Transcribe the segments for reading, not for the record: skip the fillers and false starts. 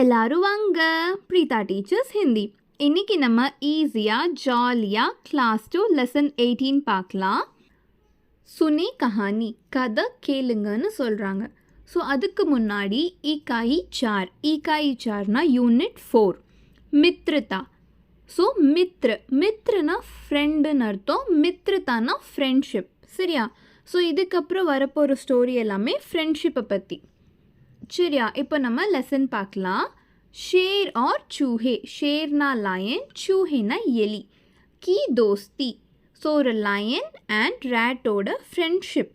எல்லாரும் வாங்க பிரீதா டீச்சர்ஸ் ஹிந்தி. இன்னைக்கு நம்ம ஈஸியாக ஜாலியாக கிளாஸ் 2 லெசன் 18 பார்க்கலாம். சுனி கஹானி கதை கேளுங்கன்னு சொல்கிறாங்க. ஸோ அதுக்கு முன்னாடி இக்காயி சார்னா யூனிட் 4 மித்ரதா. ஸோ மித்ரனா ஃப்ரெண்டுன்னு அர்த்தம், மித்ரதானா ஃப்ரெண்ட்ஷிப். சரியா? ஸோ இதுக்கப்புறம் வரப்போகிற ஸ்டோரி எல்லாமே ஃப்ரெண்ட்ஷிப்பை பற்றி. சரியா? இப்போ நம்ம லெசன் பார்க்கலாம். ஷேர் और चूहे, ஷேர்னா லயன், चूहेனா எலி, கி தோஸ்தி. ஸோ ஒரு லயன் அண்ட் ரேட்டோட ஃப்ரெண்ட்ஷிப்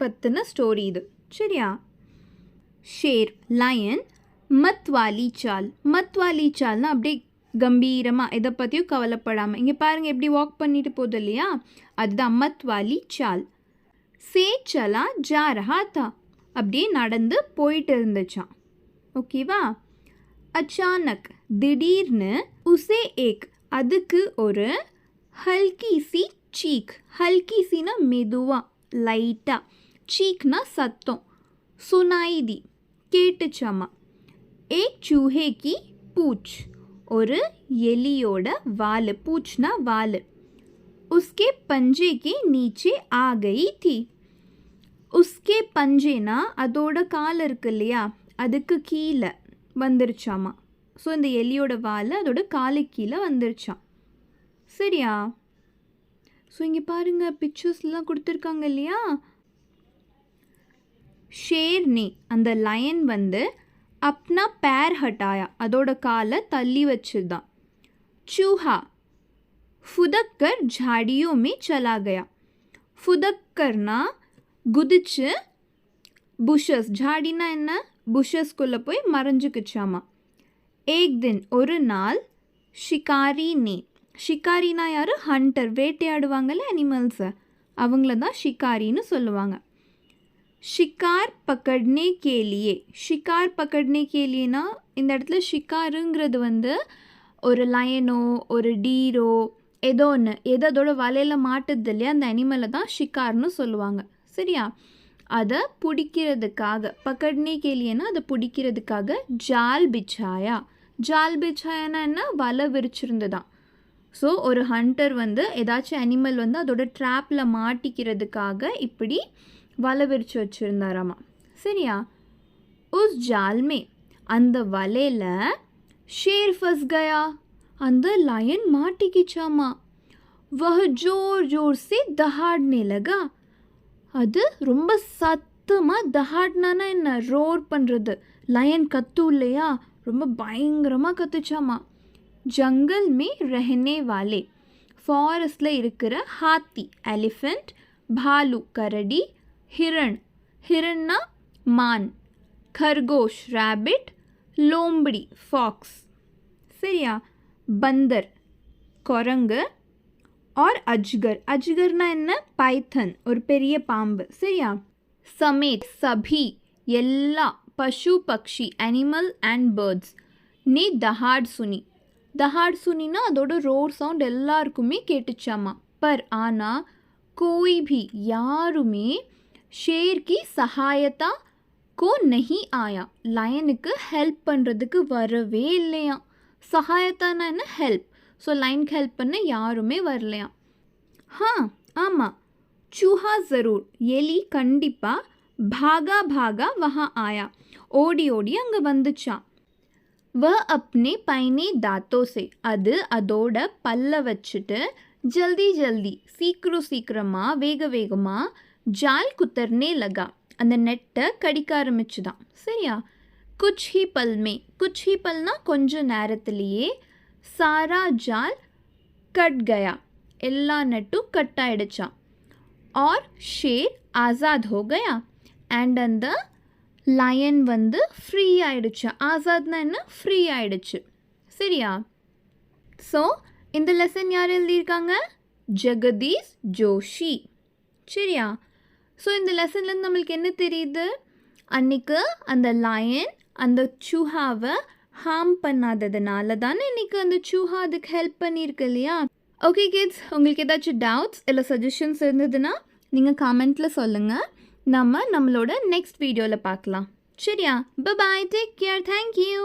பற்றின ஸ்டோரி இது. சரியா? ஷேர் லயன், மத்வாலி சால்னா அப்படியே கம்பீரமாக எதை பற்றியும் கவலைப்படாமல். இங்கே பாருங்கள் எப்படி வாக் பண்ணிட்டு போகுது இல்லையா, அதுதான் மத்வாலி சால். சே சலா ஜா ரஹா தா, அப்படியே நடந்து போயிட்டு இருந்துச்சான். ஓகேவா? அச்சானக் திடீர்னு, உசே ஏக் அதுக்கு ஒரு, ஹல்கி சி சீக், ஹல்கி சினா மெதுவா லைட்டா, சீக்னா சத்தம், சுனாய் தி கேட்டுச்சாமா. ஏக் சூஹே கி பூச், ஒரு எலியோட வால், பூச்னா வால், உஸ்கே பஞ்சே கே நீச்சே ஆ கயி थी. உஸ்கே பஞ்சேனா அதோட கால் இருக்கு இல்லையா, அதுக்கு கீழே வந்துருச்சாமா. ஸோ இந்த எலியோட வால் அதோட காலுக்கு கீழே வந்துருச்சான். சரியா? ஸோ இங்கே பாருங்கள் பிக்சர்ஸ்லாம் கொடுத்துருக்காங்க இல்லையா. ஷேர்னே அந்த லயன் வந்து அப்னா பேர் ஹட்டாயா, அதோட காலை தள்ளி வச்சுதான். चूहा फुदक्कर झाड़ियों में चला गया. फुदक्करना குதிச்சு, புஷஸ், ஜாடினா என்ன, புஷஸ்குள்ளே போய் மறைஞ்சுக்குச்சாமா. ஏக் தின் ஒரு நாள், ஷிகாரினா யார், ஹண்டர், வேட்டையாடுவாங்கல்ல அனிமல்ஸை, அவங்கள தான் ஷிகாரின்னு சொல்லுவாங்க. ஷிகார் பக்கட்னே கேலியேனா இந்த இடத்துல ஷிகாருங்கிறது வந்து ஒரு லயனோ ஒரு டீரோ ஏதோ ஒன்று, அதோட வலையில் மாட்டுது இல்லையா, அந்த அனிமலை தான் ஷிகார்னு சொல்லுவாங்க. சரியா? அதை பிடிக்கிறதுக்காக, பக்கட்னே கேலியேனா அதை பிடிக்கிறதுக்காக ஜால் பிச்சாயானா என்ன, வலை விரிச்சிருந்துதான். ஸோ ஒரு ஹண்டர் வந்து ஏதாச்சும் அனிமல் வந்து அதோட ட்ராப்பில் மாட்டிக்கிறதுக்காக இப்படி வலை விரித்து வச்சுருந்தாராமா. சரியா? உஸ் ஜால்மே அந்த வலையில் ஷேர் ஃபஸ் கயா, அந்த லயன் மாட்டிக்கிச்சாமா. வஹ் ஜோர் ஜோர் சே தஹாட்னே லகா, அது ரொம்ப சத்தமாக, தஹாட்னானா என்ன, ரோர் பண்ணுறது, லயன் கத்து இல்லையா, ரொம்ப பயங்கரமாக கத்துச்சாமா. ஜங்கல் மே ரஹனே வாலே, ஃபாரஸ்டில் இருக்கிற ஹாத்தி எலிஃபெண்ட், பாலு கரடி, ஹிரன்னா மான், खरगोश ரேபிட், லோம்படி ஃபாக்ஸ். சரியா? பந்தர் குரங்கு, और அஜ்கர்னா என்ன, பைத்தன், ஒரு பெரிய பாம்பு. சரியா? சமேத் சபி எல்லா, பசு பக்ஷி அனிமல் அண்ட் பேர்ட்ஸ். நீ தஹாட் சுனினா அதோட ரோர் சவுண்ட் எல்லாருக்குமே கேட்டுச்சாமா. பர் ஆனா கோய் भी யாருமே ஷேர் கி சகாயத்தா கோ நஹி ஆயா, லயனுக்கு ஹெல்ப் பண்ணுறதுக்கு வரவே இல்லையா. சகாயத்தானா என்ன, ஹெல்ப். ஸோ லைனுக்கு ஹெல்ப் பண்ண யாருமே வரலையாம். ஆமாம், चूहा ज़रूर எலி கண்டிப்பாக, भागा वहाँ आया ஓடி அங்கே வந்துச்சான். वह अपने पैने दांतों से அது அதோட பல்ல வச்சுட்டு, ஜல்தி சீக்கிரமாக வேகமாக ஜால் குத்தர்னே லகா, அந்த நெட்டை கடிக்க ஆரம்பிச்சுதான். சரியா? குச் ஹி பல்னா கொஞ்ச நேரத்திலேயே, சாரா ஜால் கட் கயா, எல்லா நெட்டும் கட் ஆயிடுச்சான். और ஷேர் ஆசாத் ஹோ கயா, அண்ட் அந்த லயன் வந்து ஃப்ரீ ஆயிடுச்சு. ஆசாத்னா என்ன, ஃப்ரீ ஆயிடுச்சு. சரியா? ஸோ இந்த லெசன் யார் எழுதியிருக்காங்க, ஜெகதீஷ் ஜோஷி. சரியா? ஸோ இந்த லெசன்லேருந்து நம்மளுக்கு என்ன தெரியுது, அன்றைக்கு அந்த லயன் அந்த சூஹாவை ஹார்ம் பண்ணாததுனால தானே இன்றைக்கி அந்த சூஹா அதுக்கு ஹெல்ப் பண்ணியிருக்கு இல்லையா. ஓகே கிட்ஸ், உங்களுக்கு ஏதாச்சும் டவுட்ஸ் இல்லை சஜஷன்ஸ் இருந்ததுன்னா நீங்கள் கமெண்ட்டில் சொல்லுங்கள். நம்மளோட நெக்ஸ்ட் வீடியோவில் பார்க்கலாம். சரியா? Bye, take care, thank you.